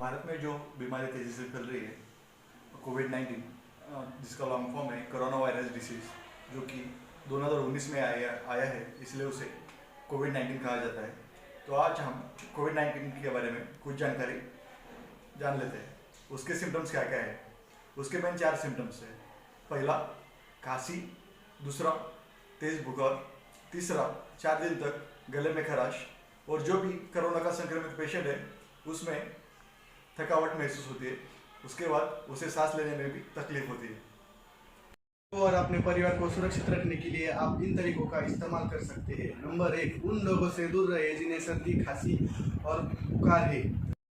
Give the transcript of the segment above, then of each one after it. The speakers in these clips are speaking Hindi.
भारत में जो बीमारी तेज़ी से फैल रही है कोविड-19, जिसका लॉन्ग फॉर्म है कोरोना वायरस डिसीज़, जो कि 2019 में आया है, इसलिए उसे कोविड-19 कहा जाता है। तो आज हम कोविड-19 के बारे में कुछ जानकारी जान लेते हैं। उसके सिम्टम्स क्या क्या है। उसके मेन 4 सिम्टम्स है। पहला खांसी, दूसरा तेज बुखार, तीसरा 4 दिन तक गले में खराश, और जो भी कोरोना का संक्रमित पेशेंट है उसमें थकावट महसूस होती है। उसके बाद उसे सांस लेने में भी तकलीफ होती है। और अपने परिवार को सुरक्षित रखने के लिए आप इन तरीकों का इस्तेमाल कर सकते हैं। नंबर 1, उन लोगों से दूर रहे जिन्हें सर्दी, खांसी और बुखार है।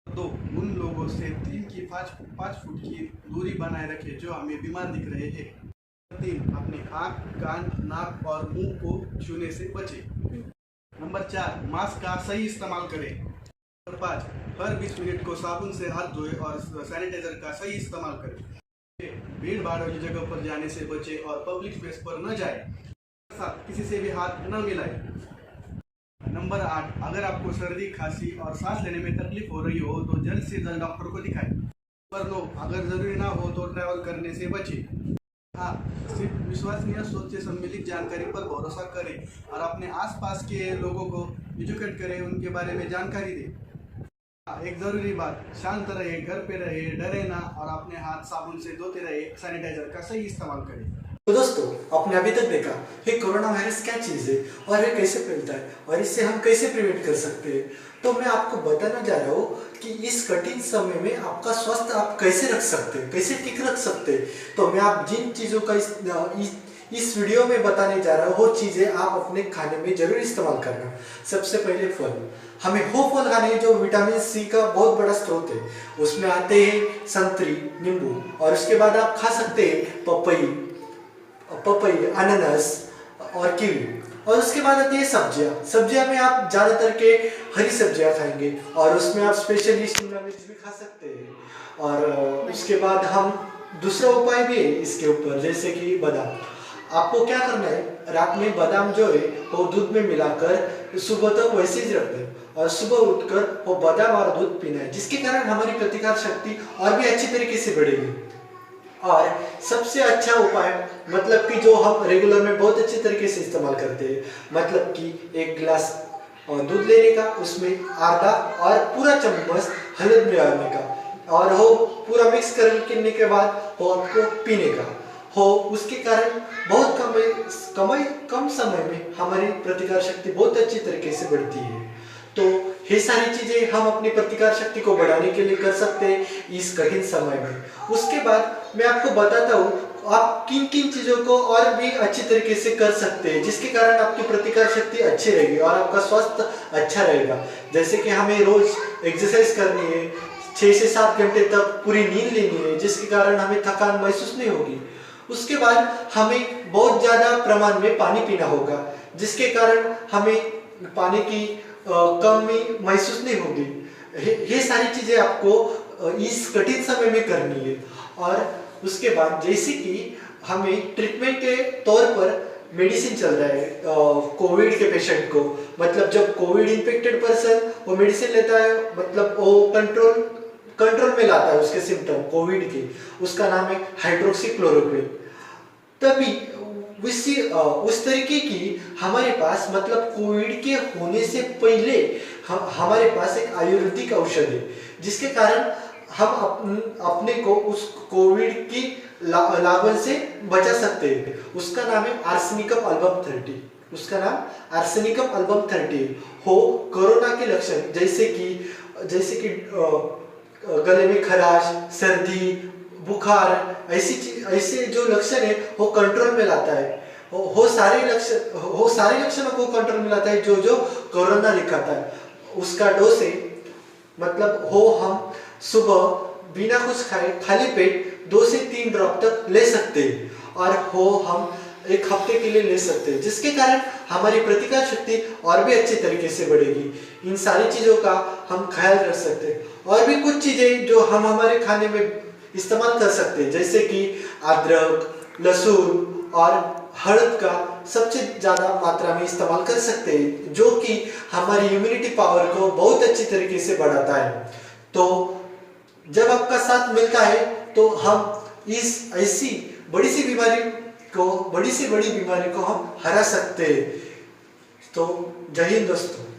2, उन लोगों से 3 की 5 फुट की दूरी बनाए रखें जो हमें बीमार दिख रहे हैं। 3, अपने आँख, कान, नाक और मुंह को छूने से बचें। नंबर 4, मास्क का सही इस्तेमाल करें। नंबर 5, हर 20 मिनट को साबुन से हाथ धोएं और सैनिटाइजर का सही इस्तेमाल करें। भीड़ भाड़ वाली जगह पर जाने से बचें और पब्लिक प्लेस पर न जाएं। किसी से भी हाथ न मिलाएं। नंबर 8, अगर आपको सर्दी, खांसी और सांस लेने में तकलीफ हो रही हो तो जल्द से जल्द डॉक्टर को दिखाएं। नंबर 9, अगर जरूरी ना हो तो ट्रैवल करने से बचें। हाँ, सिर्फ विश्वसनीय स्रोत से सम्मिलित जानकारी पर भरोसा करें और अपने आसपास के लोगों को एजुकेट करें, उनके बारे में जानकारी दें। एक जरूरी बात, शांत रहे, घर पे रहे, डरे ना और अपने हाथ साबुन से धोते रहे, सैनिटाइजर का सही इस्तेमाल करें। तो दोस्तों, आपने अभी तक देखा ये कोरोना वायरस क्या चीज़ है और ये कैसे फैलता है और इससे हम कैसे प्रिवेंट कर सकते हैं। तो मैं आपको बताना जा रहा हूँ कि इस कठिन समय में आपका स्वास्थ्य आप कैसे रख सकते हैं, कैसे ठीक रख सकते हैं। तो मैं आप जिन चीज़ों का इस वीडियो में बताने जा रहा हूँ वो चीज़ें आप अपने खाने में जरूर इस्तेमाल करना। सबसे पहले फल, हमें वो फल खाने जो विटामिन सी का बहुत बड़ा स्रोत है। उसमें आते हैं संतरी, नींबू, और उसके बाद आप खा सकते हैं पपई, अनानास और कीवी। और उसके बाद आती है सब्जियां में आप ज़्यादातर के हरी सब्जियां खाएंगे और उसमें आप स्पेशली शिमला मिर्च भी खा सकते हैं। और उसके बाद हम दूसरा उपाय भी है इसके ऊपर, जैसे कि बादाम। आपको क्या करना है, रात में बादाम जो है वो दूध में मिलाकर सुबह तक वैसे ही रख दें और सुबह उठकर वो बादाम और दूध पीना है, जिसके कारण हमारी प्रतिकार शक्ति और भी अच्छी तरीके से बढ़ेगी। और सबसे अच्छा उपाय, मतलब कि जो हम रेगुलर में बहुत अच्छे तरीके से इस्तेमाल करते हैं, मतलब कि 1 गिलास दूध लेने का, उसमें आधा और पूरा चम्मच हल्दी मिलाने का और वो पूरा मिक्स करने के बाद वो आपको पीने का हो। उसके कारण बहुत कम समय में हमारी प्रतिकार शक्ति बहुत अच्छी तरीके से बढ़ती है। तो ये सारी चीजें हम अपनी प्रतिकार शक्ति को बढ़ाने के लिए कर सकते हैं इस कठिन समय में। उसके बाद मैं आपको बताता हूँ आप किन किन चीजों को और भी अच्छी तरीके से कर सकते हैं, जिसके कारण आपकी प्रतिकार शक्ति अच्छी रहेगी और आपका स्वास्थ्य अच्छा रहेगा। जैसे कि हमें रोज एक्सरसाइज करनी है, 6 से 7 घंटे तक पूरी नींद लेनी है, जिसके कारण हमें थकान महसूस नहीं होगी। उसके बाद हमें बहुत ज़्यादा प्रमाण में पानी पीना होगा, जिसके कारण हमें पानी की कमी महसूस नहीं होगी। ये सारी चीज़ें आपको इस कठिन समय में करनी है। और उसके बाद जैसे कि हमें ट्रीटमेंट के तौर पर मेडिसिन चल रहा है कोविड के पेशेंट को, मतलब जब कोविड इन्फेक्टेड पर्सन वो मेडिसिन लेता है, मतलब वो कंट्रोल में लाता है उसके सिम्टम कोविड के, उसका नाम है हाइड्रोक्सीक्लोरोक्विन। तभी उस तरीके की हमारे पास, मतलब कोविड के होने से पहले हमारे पास एक आयुर्वेदिक औषध है, जिसके कारण हम अपने को उस कोविड की लागन से बचा सकते हैं। उसका नाम है आर्सेनिकम एल्बम 30। उसका नाम आर्सेनिकम एल्बम 30 हो। कोरोना के लक्षण जैसे कि गले में खराश, सर्दी, बुखार, ऐसे जो लक्षण है वो कंट्रोल में लाता है। वो सारे लक्षणों को कंट्रोल में लाता है जो कोरोना दिखाता है। उसका डोज है, मतलब हो हम सुबह बिना कुछ खाए खाली पेट 2 से 3 ड्रॉप तक ले सकते हैं और हो हम 1 हफ्ते के लिए ले सकते हैं, जिसके कारण हमारी प्रतिकार शक्ति और भी अच्छे तरीके से बढ़ेगी। इन सारी चीज़ों का हम ख्याल रख सकते हैं। और भी कुछ चीज़ें जो हम हमारे खाने में इस्तेमाल कर सकते हैं, जैसे कि अदरक, लहसुन और हल्द का सबसे ज़्यादा मात्रा में इस्तेमाल कर सकते हैं, जो कि हमारी इम्यूनिटी पावर को बहुत अच्छी तरीके से बढ़ाता है। तो जब आपका साथ मिलता है तो हम इस ऐसी बड़ी सी बड़ी बीमारी को हम हरा सकते हैं। तो जय हिंद दोस्तों।